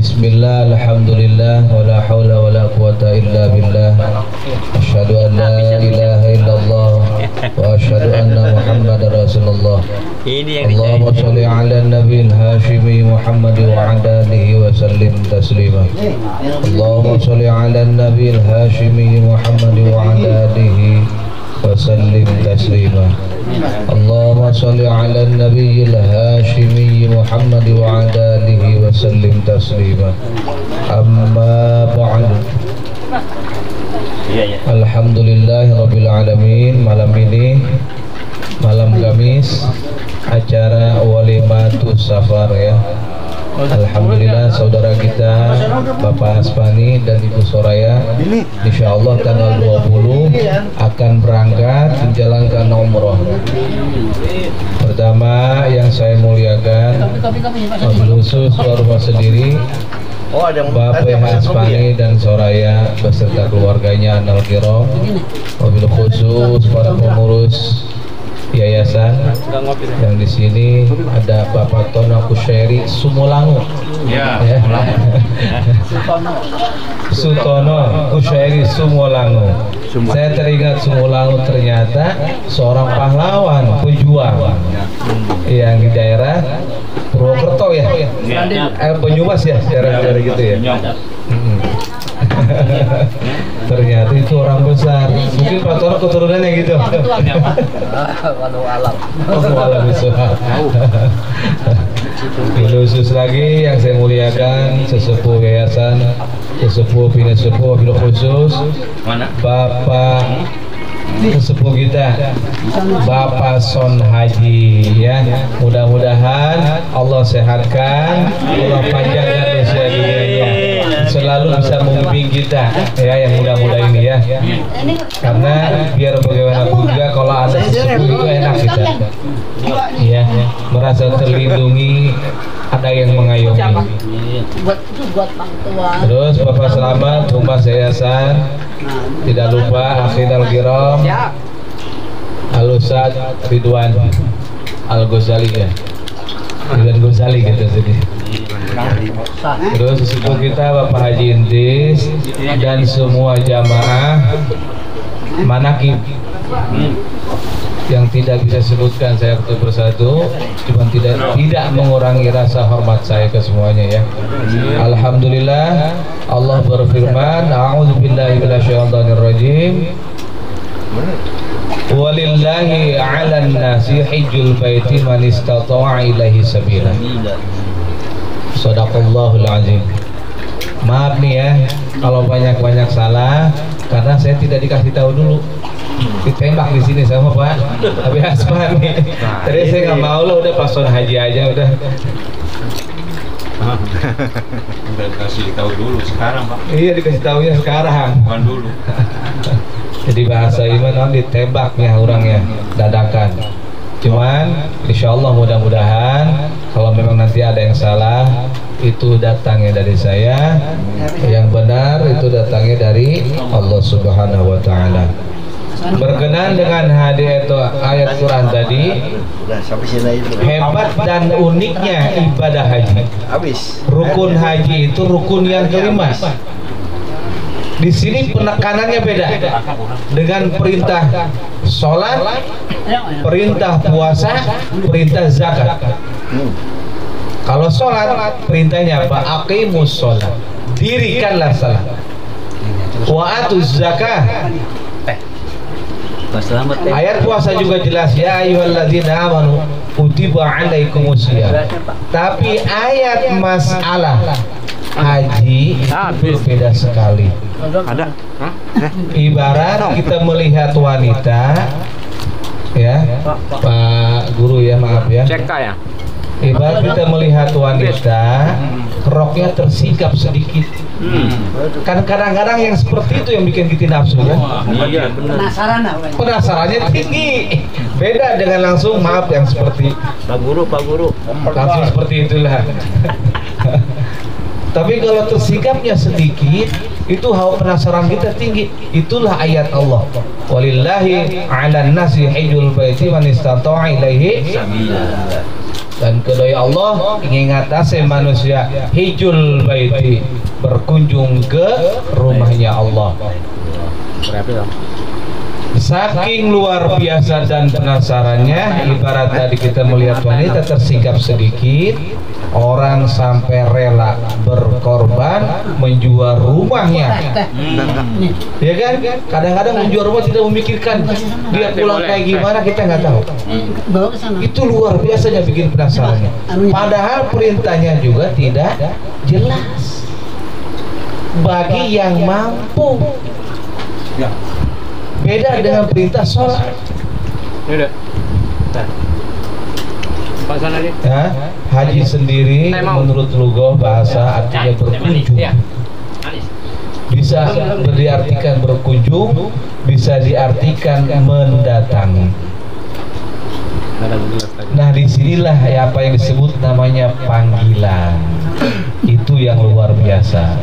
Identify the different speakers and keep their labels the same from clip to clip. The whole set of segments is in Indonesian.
Speaker 1: Bismillah, alhamdulillah, wa la hawla wa la quwata illa billah. Asyhadu an la ilaha illallah wa asyhadu anna Muhammadar Rasulullah. Allahumma sholli ala nabiyil hashimi Muhammad wa ala alihi wa sallim taslima. Allahumma sholli ala nabiyil hashimi Muhammad wa ala alihi wa sallim taslima. Allahumma sholli ala nabiyil hashimi Muhammad wa ala alihi wa sallim taslima. Amma ba'du. Alhamdulillahi rabbil alamin. Malam ini malam Kamis, acara walimatus safar ya. Alhamdulillah saudara kita Bapak Aspani dan Ibu Soraya insyaallah tanggal 20 akan berangkat menjalankan umroh. Pertama yang saya muliakan wabil khusus tuan rumah sendiri Bapak Aspani dan Soraya beserta keluarganya Anal Kiram, wabil khusus para pengurus yayasan yang di sini ada Bapak Tono Kusyairi Sumulangu, ya. Sutono Kusyairi Sumulangu. Saya teringat Sumulangu ternyata seorang pahlawan pejuang yang di daerah Purwokerto ya, Banyumas ya, daerah gitu ya. Ternyata itu orang besar. Mungkin Pak Tono keturunannya gitu.
Speaker 2: Walau alam.
Speaker 1: Khusus lagi yang saya muliakan sesepuh yayasan, sesepuh bina sepuh wabil khusus Bapak sesepuh kita Bapak Son Haji ya. Mudah-mudahan Allah sehatkan, Allah panjangkan usia dunianya, selalu bisa membimbing kita ya yang muda-muda ini ya. Karena biar bagaimanapun juga kalau ada sesepuh itu enak kita ya, merasa terlindungi, ada yang mengayomi. Terus Bapak Selamat Humas Yayasan, tidak lupa Akhidal Kiram Al-Ustaz Ridwan Al-Ghazali ya, Ridwan Ghazali gitu sedih. Terus sesepuh kita Bapak Haji Intis dan semua jamaah manakib yang tidak bisa sebutkan saya satu persatu, cuma tidak mengurangi rasa hormat saya ke semuanya ya. Alhamdulillah Allah berfirman, a'udzubillahi minasyaitonirrajim. Walillahi 'alan nasi hajjul baiti man istata'a ilaihi sabila. Shadaqallahul azim. Maaf nih ya kalau banyak-banyak salah karena saya tidak dikasih tahu dulu. Ditembak di sini sama Pak Abi Aspani. Tadi saya nggak mau lah, udah Pak Son Haji aja udah.
Speaker 3: Udah dikasih tahu dulu sekarang Pak.
Speaker 1: Iya dikasih tahunya sekarang.
Speaker 3: Bukan dulu.
Speaker 1: Jadi bahasa iman ditembaknya orangnya dadakan. Cuman insya Allah mudah-mudahan kalau memang nanti ada yang salah itu datangnya dari saya, yang benar itu datangnya dari Allah Subhanahu Wa Taala. Berkenan dengan hadiah itu ayat Quran tadi, hebat dan uniknya ibadah haji. Rukun haji itu rukun yang kelima. Di sini penekanannya beda dengan perintah sholat, perintah puasa, perintah zakat. Kalau sholat perintahnya apa? Aqimus sholat, dirikanlah salat. Wa atuz zakah. Ayat puasa juga jelas, ya ayyuhalladzina amanu kutiba alaikumusiyam. Tapi ayat masalah haji berbeda sekali.
Speaker 3: Ada?
Speaker 1: Ibarat kita melihat wanita ya, Pak Guru ya, maaf ya.
Speaker 2: Cek ya.
Speaker 1: Ibarat kita melihat wanita, roknya tersingkap sedikit. Kan kadang-kadang yang seperti itu yang bikin kita nafsu kan?
Speaker 2: Iya benar.
Speaker 1: Penasarannya tinggi. Beda dengan langsung maaf yang seperti
Speaker 2: Pak Guru.
Speaker 1: langsung seperti itulah. Tapi kalau tersikapnya sedikit, itu hawa penasaran kita tinggi. Itulah ayat Allah. Walillahi 'alan nasi hajjul baiti man istata'a ilaihi sabila. Dan kedai Allah ingin ngatasi manusia hijul baiti, berkunjung ke rumahnya Allah. Saking luar biasa dan penasarannya, ibarat tadi kita melihat wanita tersikap sedikit, orang sampai rela berkorban menjual rumahnya. Ya kan? Kadang-kadang menjual rumah tidak memikirkan dia pulang kayak gimana, kita nggak tahu. Itu luar biasanya bikin penasarannya. Padahal perintahnya juga tidak jelas bagi yang mampu. Beda dengan perintah sholat.
Speaker 2: Pak sana nih.
Speaker 1: Haji sendiri menurut lughah bahasa artinya berkunjung. Bisa diartikan berkunjung, bisa diartikan mendatangi. Nah, disinilah apa yang disebut namanya panggilan. Itu yang luar biasa.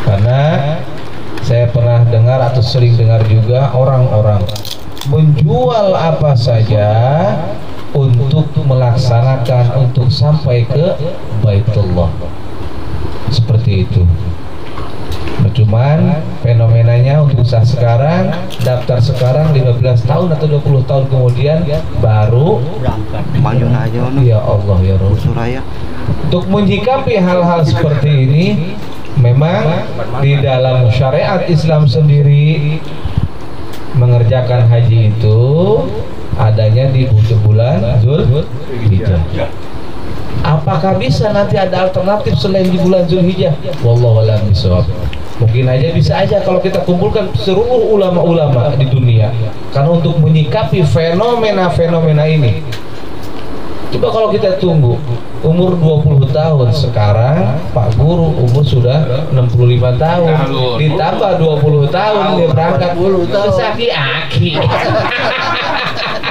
Speaker 1: Karena saya pernah dengar atau sering dengar juga orang-orang menjual apa saja untuk melaksanakan, untuk sampai ke Baitullah. Seperti itu. Cuman fenomenanya untuk saat sekarang, daftar sekarang 15 tahun atau 20 tahun kemudian baru ya Allah ya Rasul. Untuk menyikapi hal-hal seperti ini, memang di dalam syariat Islam sendiri mengerjakan haji itu adanya di bulan Zulhijjah. Apakah bisa nanti ada alternatif selain di bulan Zulhijjah? Wallahu a'lam bishawab. Mungkin aja bisa aja kalau kita kumpulkan seluruh ulama-ulama di dunia. Karena untuk menyikapi fenomena-fenomena ini, coba kalau kita tunggu umur 20 tahun sekarang, Pak Guru umur sudah 65 tahun, ditambah 20 tahun dia berangkat, terus aki-aki.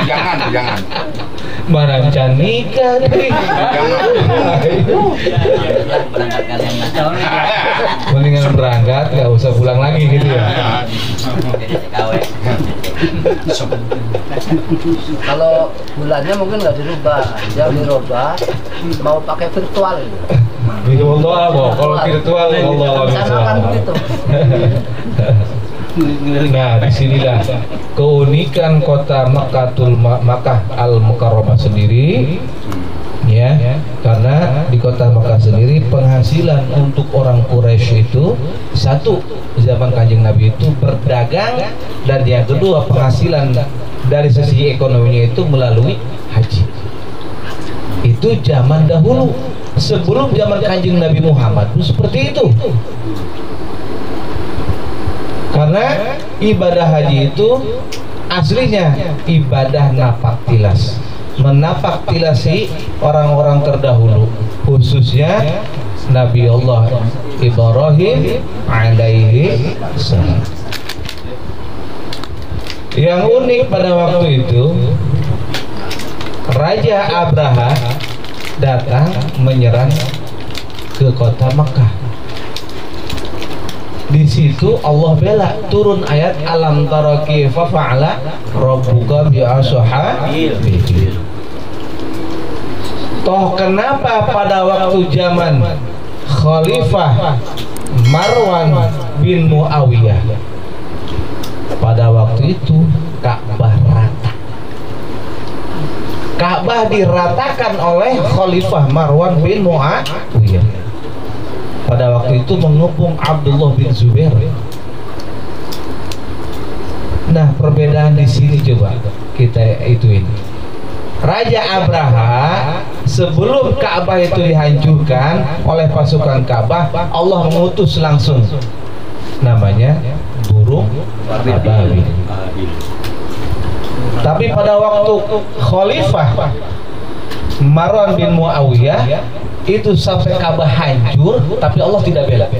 Speaker 3: Jangan.
Speaker 1: Mana can nikah nih. Mendingan berangkat, nggak usah pulang lagi gitu ya.
Speaker 2: Kalau bulannya mungkin nggak dirubah, yang dirubah mau pakai virtual itu.
Speaker 1: Virtual apa? Kalau virtual Allah bisa. Nah, disinilah keunikan kota Makkah Al-Mukarramah sendiri, ya, karena di kota Makkah sendiri penghasilan untuk orang Quraisy itu satu, zaman Kanjeng Nabi itu berdagang, dan yang kedua penghasilan dari sisi ekonominya itu melalui haji. Itu zaman dahulu, sebelum zaman Kanjeng Nabi Muhammad itu seperti itu. Karena ibadah haji itu aslinya ibadah napak tilas, menapak tilasi orang-orang terdahulu, khususnya Nabi Allah Ibrahim alaihi salam. Yang unik pada waktu itu, Raja Abraha datang menyerang ke kota Makkah. Di situ Allah bela, turun ayat alam tara kaifa fa'ala rabbuka bi ashabil fil. Toh kenapa pada waktu zaman Khalifah Marwan bin Muawiyah, pada waktu itu Ka'bah rata. Ka'bah diratakan oleh Khalifah Marwan bin Muawiyah. Pada waktu itu mengepung Abdullah bin Zubair. Nah, perbedaan di sini coba kita ituin. Raja Abraha sebelum Ka'bah itu dihancurkan oleh pasukan Ka'bah, Allah mengutus langsung namanya burung ababil. Tapi pada waktu Khalifah Marwan bin Muawiyah itu sampai Ka'bah hancur, tapi Allah tidak bela.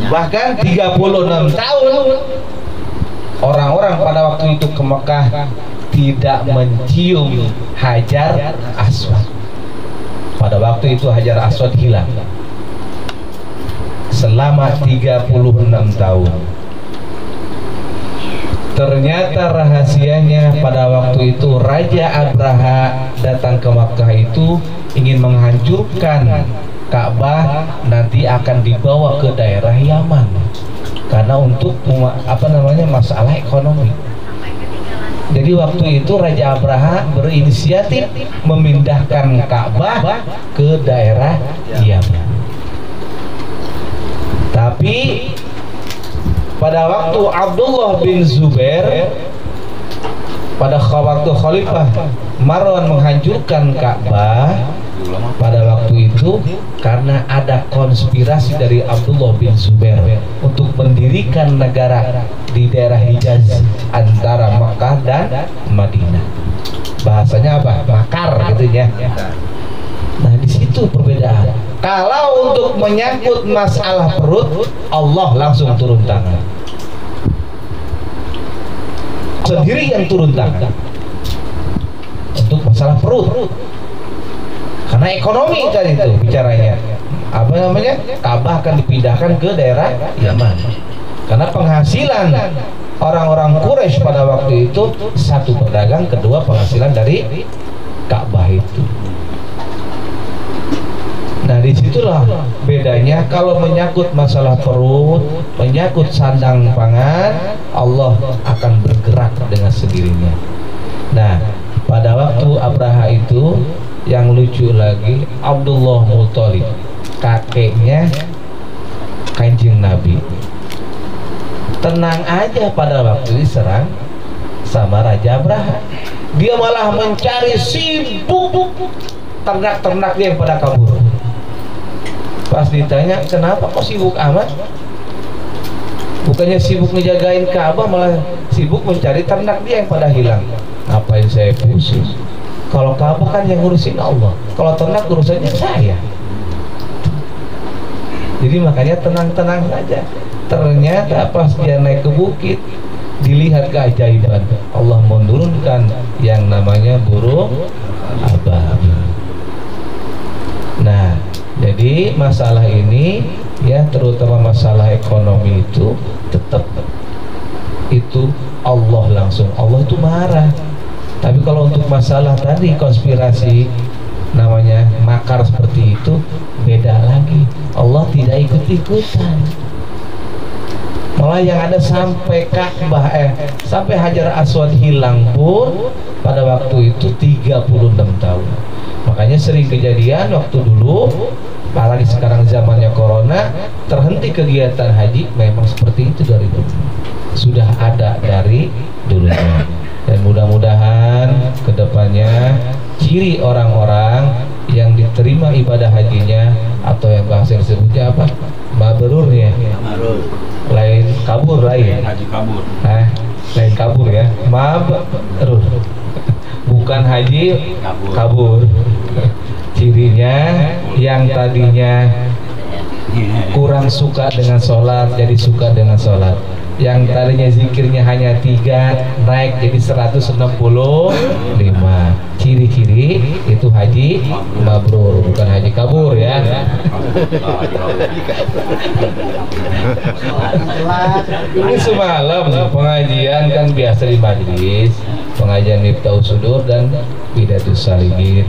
Speaker 1: Bahkan 36 tahun orang-orang pada waktu itu ke Mekah tidak mencium Hajar Aswad. waktu itu Hajar Aswad hilang selama 36 tahun. Ternyata rahasianya pada waktu itu Raja Abraha datang ke Makkah itu ingin menghancurkan Ka'bah, nanti akan dibawa ke daerah Yaman karena untuk masalah ekonomi. Jadi waktu itu Raja Abraha berinisiatif memindahkan Ka'bah ke daerah Yaman. Tapi pada waktu Abdullah bin Zubair, pada waktu Khalifah Marwan menghancurkan Ka'bah, pada waktu itu karena ada konspirasi dari Abdullah bin Zubair untuk mendirikan negara di daerah Hijaz antara Makkah dan Madinah. Bahasanya apa? Makar gitu ya. Nah, di situ perbedaan. Kalau untuk menyangkut masalah perut, Allah langsung turun tangan. Sendiri yang turun tangan untuk masalah perut. Karena ekonomi tadi itu bicaranya. Ka'bah akan dipindahkan ke daerah Yaman. Karena penghasilan orang-orang Quraisy pada waktu itu, satu berdagang, kedua penghasilan dari Ka'bah itu. Nah, disitulah bedanya. Kalau menyangkut masalah perut, menyangkut sandang pangan, Allah akan bergerak dengan sendirinya. Nah, pada waktu Abraha itu, yang lucu lagi, Abdullah Muthalib, kakeknya Kanjeng Nabi, tenang aja pada waktu diserang sama Raja Abraha. Dia malah mencari, sibuk ternak-ternak dia yang pada kabur. Pas ditanya, kenapa kok sibuk amat? Bukannya sibuk ngejagain Ka'bah, malah sibuk mencari ternak dia yang pada hilang. Ngapain saya pusing? Kalau Ka'bah kan yang ngurusin Allah, kalau ternak urusannya saya. Jadi makanya tenang-tenang saja. Ternyata pas dia naik ke bukit, dilihat keajaiban. Allah menurunkan yang namanya burung ababil. Nah, jadi masalah ini ya, terutama masalah ekonomi itu tetap itu Allah langsung. Allah itu marah. Tapi kalau untuk masalah tadi konspirasi, namanya makar seperti itu, beda lagi. Allah tidak ikut-ikutan. Malah yang ada sampai Ka'bah sampai Hajar Aswad hilang pun pada waktu itu 36 tahun. Makanya sering kejadian waktu dulu, apalagi sekarang zamannya corona, terhenti kegiatan haji. Memang seperti itu dari dulu, sudah ada dari dulunya. Dan mudah-mudahan kedepannya ciri orang-orang yang diterima ibadah hajinya, atau yang bahasa yang disebutnya apa, mabrur ya, lain kabur, lain
Speaker 3: haji kabur,
Speaker 1: lain kabur ya, mabrur, bukan haji kabur. Cirinya yang tadinya kurang suka dengan sholat jadi suka dengan sholat, yang tadinya zikirnya hanya 3 naik jadi 165. Ciri-ciri itu haji mabrur, bukan haji kabur ya. Ini semalam pengajian kan biasa di majelis, pengajian Miftahus Sudur dan Bidatus Salihin.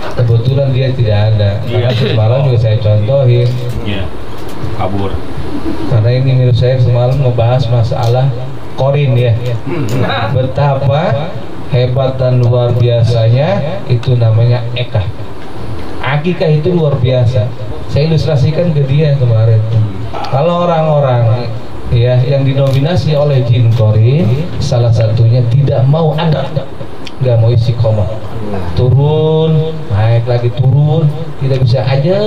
Speaker 1: Kebetulan dia tidak ada. Semalam juga saya contohin.
Speaker 3: Kabur.
Speaker 1: Karena ini menurut saya semalam membahas masalah korin ya. Betapa hebat dan luar biasanya itu namanya ekah. Akikah itu luar biasa. Saya ilustrasikan ke dia kemarin. Kalau orang-orang ya yang dinominasi oleh jin korin, salah satunya tidak mau ada, nggak mau istiqomah, turun naik lagi turun, tidak bisa aja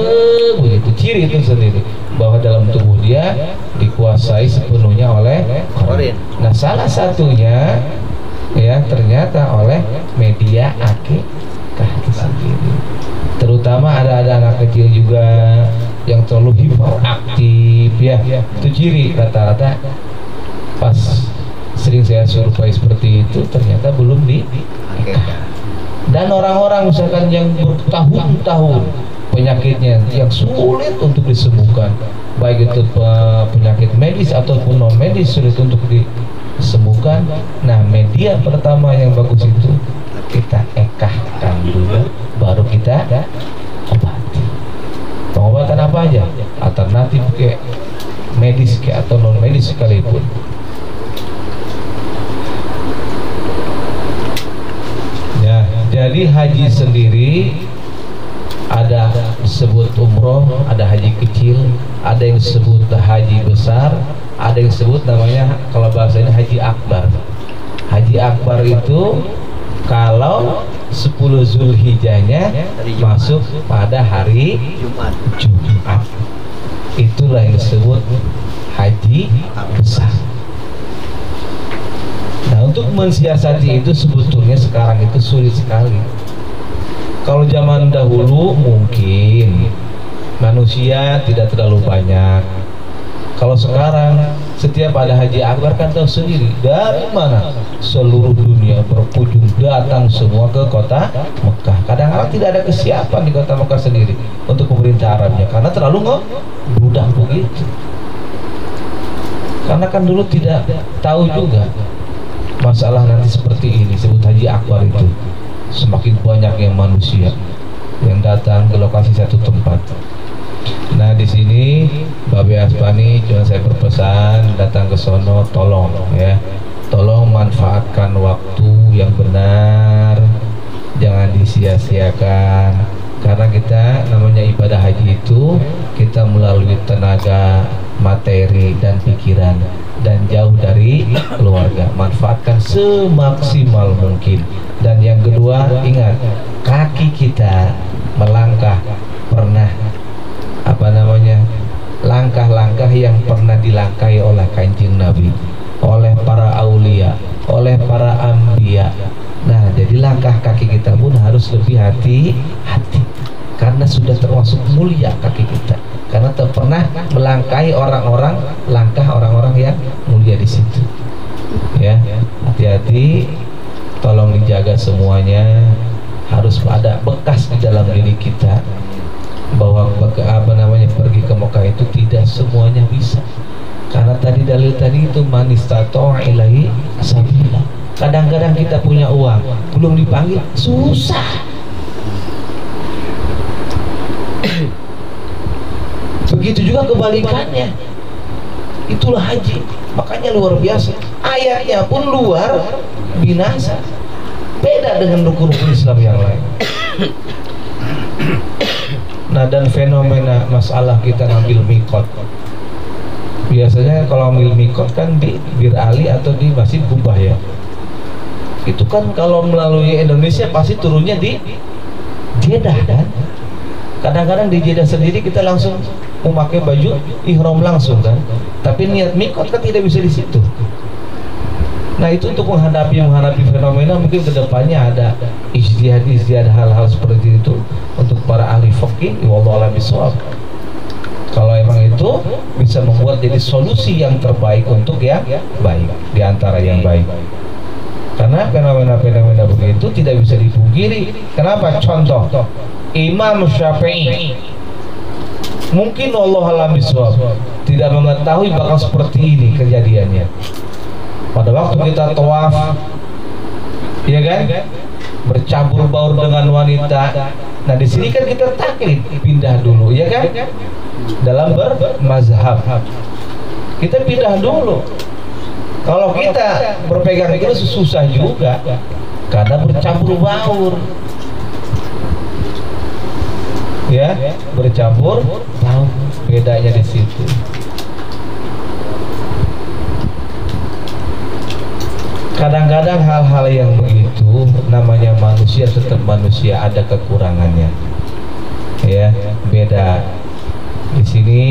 Speaker 1: begitu. Ciri itu sendiri bahwa dalam tubuh dia dikuasai sepenuhnya oleh korin. Nah, salah satunya ya ternyata oleh media akikah itu sendiri. Terutama ada anak kecil juga yang terlalu hiperaktif ya, itu ciri rata-rata. Pas sering saya survei seperti itu, ternyata belum di. Dan orang-orang misalkan yang bertahun-tahun penyakitnya yang sulit untuk disembuhkan, baik itu penyakit medis ataupun non medis sulit untuk disembuhkan. Nah, media pertama yang bagus itu kita ekahkan dulu, baru kita obati. Pengobatan apa aja? Alternatif kayak medis kayak atau non medis sekalipun. Ya, jadi haji sendiri ada disebut umroh, ada haji kecil, ada yang disebut haji besar, ada yang disebut namanya kalau bahasanya haji akbar. Haji akbar itu kalau 10 Zulhijjahnya masuk pada hari Jumat. Itulah yang disebut haji besar. Nah, untuk mensiasati itu sebetulnya sekarang itu sulit sekali. Kalau zaman dahulu mungkin manusia tidak terlalu banyak. Kalau sekarang setiap ada haji akbar kan tahu sendiri dari mana seluruh dunia berkunjung datang semua ke kota Mekah. Kadang-kadang tidak ada kesiapan di kota Mekah sendiri untuk pemerintah Arabnya karena terlalu ngebludak begitu. Karena kan dulu tidak tahu juga masalah nanti seperti ini, sebut haji akbar itu. Semakin banyaknya manusia yang datang ke lokasi satu tempat. Nah, di sini Babe Aspani cuma saya berpesan datang ke sono, tolong ya, tolong manfaatkan waktu yang benar, jangan disia-siakan. Karena kita namanya ibadah haji itu kita melalui tenaga, materi dan pikiran dan jauh dari keluarga. Manfaatkan semaksimal mungkin. Dan yang kedua, ingat, kaki kita melangkah pernah langkah-langkah yang pernah dilangkahi oleh Kanjeng Nabi, oleh para aulia, oleh para anbiya. Nah, jadi langkah kaki kita pun harus lebih hati-hati karena sudah termasuk mulia kaki kita, karena tak pernah melangkahi langkah orang-orang yang mulia di situ. Ya, hati-hati, tolong dijaga semuanya. Harus ada bekas di dalam diri kita bahwa pergi ke Mekah itu tidak semuanya bisa. Karena dalil tadi itu manistato'a ilahi sabila. Kadang-kadang kita punya uang, belum dipanggil, susah. Begitu juga kebalikannya. Itulah haji. Makanya luar biasa. Ayatnya pun luar binasa. Beda dengan rukun-rukun Islam yang lain. Nah, dan fenomena masalah kita ngambil mikot. Biasanya kalau ngambil mikot kan di Bir Ali atau di Masjid Kubah ya. Itu kan kalau melalui Indonesia pasti turunnya di Jeddah kan. Kadang-kadang di Jeddah sendiri kita langsung memakai baju ihram langsung kan. Tapi niat mikot kan tidak bisa di situ. Nah, itu untuk menghadapi fenomena mungkin kedepannya ada ijtihad hal-hal seperti itu untuk para ahli fikih. Wallahu a'lam bishawab. Kalau emang itu bisa membuat jadi solusi yang terbaik untuk yang baik di antara yang baik. Karena fenomena-fenomena begitu tidak bisa dipungkiri. Kenapa? Contoh Imam Syafi'i mungkin Allah a'lam bishawab tidak mengetahui bakal seperti ini kejadiannya. Pada waktu kita tawaf, ya kan, bercampur baur dengan wanita. Nah, di sini kan kita taklid, pindah dulu, ya kan? Dalam bermazhab, kita pindah dulu. Kalau kita berpegang itu susah juga, karena bercampur baur. Ya, bercampur baur, bedanya di situ. Kadang-kadang hal-hal yang begitu, namanya manusia, tetap manusia, ada kekurangannya. Ya, beda di sini.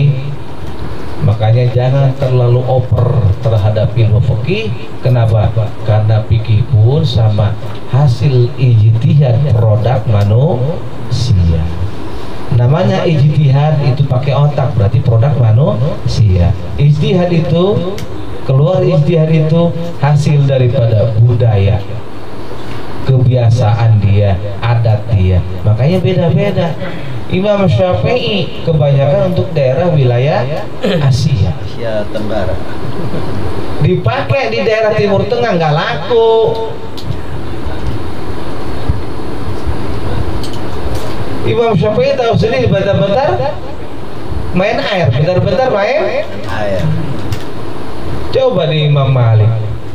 Speaker 1: Makanya jangan terlalu over terhadap ilmu fikih. Kenapa? Karena fikih pun sama hasil ijtihad produk manusia. Namanya ijtihad itu pakai otak, berarti produk manusia. Ijtihad itu keluar, ijtihad itu hasil daripada budaya, kebiasaan dia, adat dia. Makanya beda-beda. Imam Syafi'i kebanyakan untuk daerah wilayah Asia.
Speaker 4: Asia Tenggara.
Speaker 1: Dipakai di daerah Timur Tengah nggak laku. Imam Syafi'i tahu sendiri, bentar-bentar main air, bentar-bentar main
Speaker 4: Air.
Speaker 1: Coba di Imam Malik,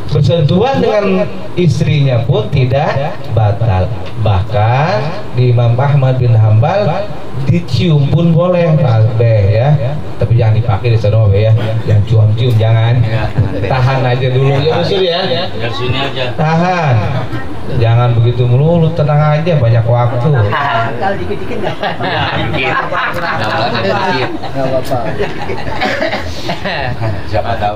Speaker 1: bersentuhan dengan istrinya pun tidak batal. Bahkan di Imam Ahmad bin Hambal dicium pun boleh, Pak ya. Tapi jangan dipakai di sana ya. Yang cium-cium jangan. Tahan aja dulu ya, Usul ya.
Speaker 3: Dari sini aja.
Speaker 1: Tahan. Jangan begitu melulu, tenang aja, banyak waktu.
Speaker 2: Kalau dikit-dikit nggak apa-apa.
Speaker 3: Ya, dikit.
Speaker 2: Nggak apa-apa.
Speaker 3: Siapa tahu.